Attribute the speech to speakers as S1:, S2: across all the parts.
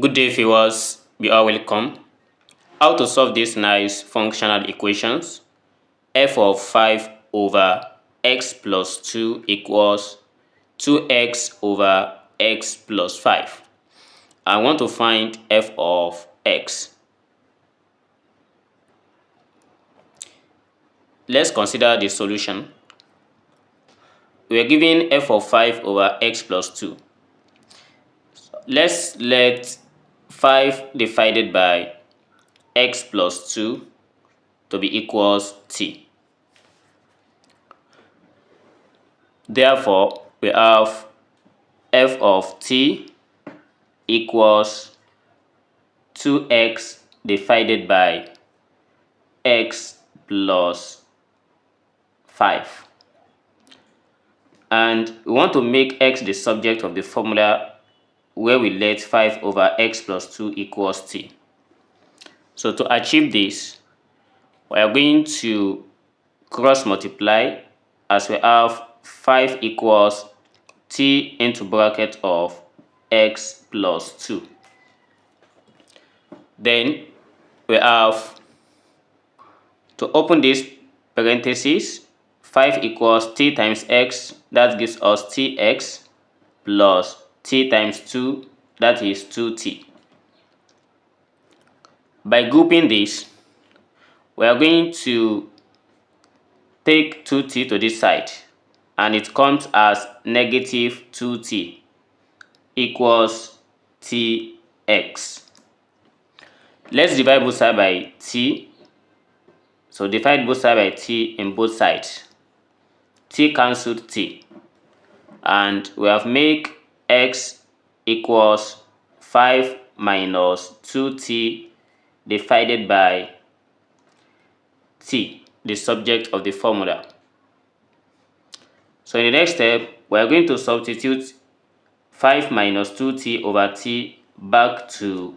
S1: Good day, viewers. You are welcome. How to solve these nice functional equations? F of 5 over x plus 2 equals 2x over x plus 5. I want to find f of x. Let's consider the solution. We are given f of 5 over x plus 2. Let's let 5 divided by x plus 2 to be equals t. Therefore, we have f of t equals 2x divided by x plus 5. And we want to make x the subject of the formula where we let 5 over x plus 2 equals t. So to achieve this, we are going to cross multiply, as we have 5 equals t into bracket of x plus 2. Then we have to open this parenthesis, 5 equals t times x, that gives us tx, plus t times 2, that is 2t. By grouping this, we are going to take 2t to this side, and it comes as negative 2t equals tx. Let's divide both sides by t. So divide both sides by t in both sides. T cancelled t, and we have made x equals 5 minus 2t divided by t, the subject of the formula. So in the next step, we are going to substitute 5 minus 2t over t back to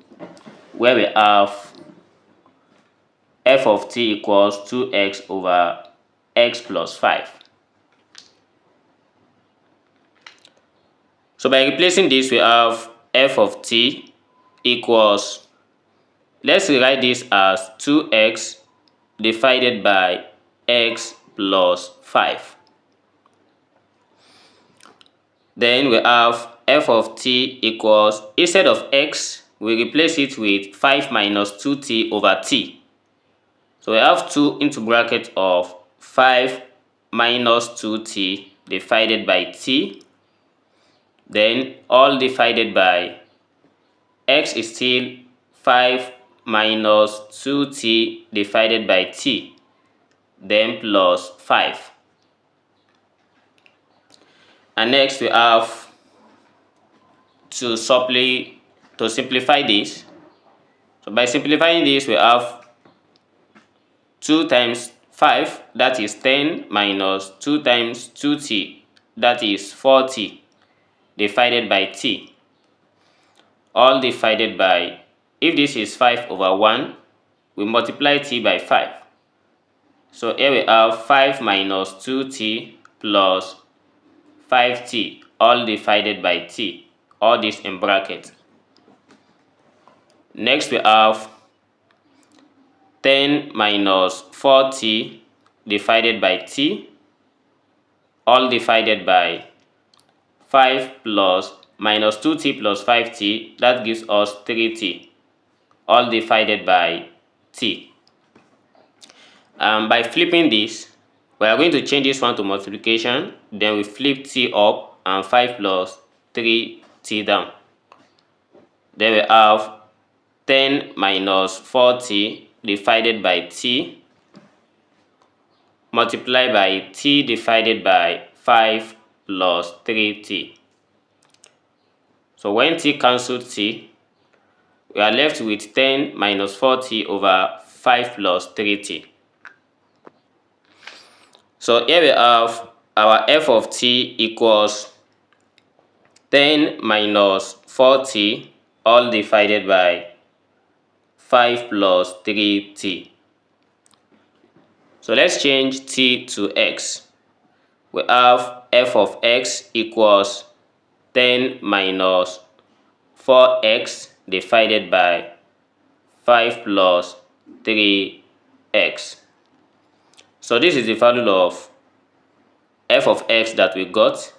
S1: where we have f of t equals 2x over x plus 5. So by replacing this, we have f of t equals, let's rewrite this as 2x divided by x plus 5. Then we have f of t equals, instead of x, we replace it with 5 minus 2t over t. So we have 2 into bracket of 5 minus 2t divided by t. Then all divided by x is still 5 minus 2t divided by t, then plus 5. And next we have to simplify this. So by simplifying this, we have 2 times 5, that is 10, minus 2 times 2t, that is 4t, divided by t, all divided by, if this is 5 over 1, we multiply t by 5. So here we have 5 minus 2t plus 5t, all divided by t, all this in bracket. Next we have 10 minus 4t divided by t, all divided by 5 plus minus 2t plus 5t, that gives us 3t, all divided by t. By flipping this, we are going to change this one to multiplication, then we flip t up and 5 plus 3t down. Then we have 10 minus 4t divided by t multiplied by t divided by 5 plus 3t. So when t cancels t, we are left with 10 minus 4t over 5 plus 3t. So here we have our f of t equals 10 minus 4t, all divided by 5 plus 3t. So let's change t to x. We have f of x equals 10 minus 4x divided by 5 plus 3x. So this is the value of f of x that we got.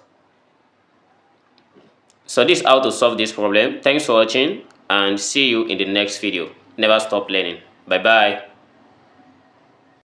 S1: So this is how to solve this problem. Thanks for watching and see you in the next video. Never stop learning. Bye bye.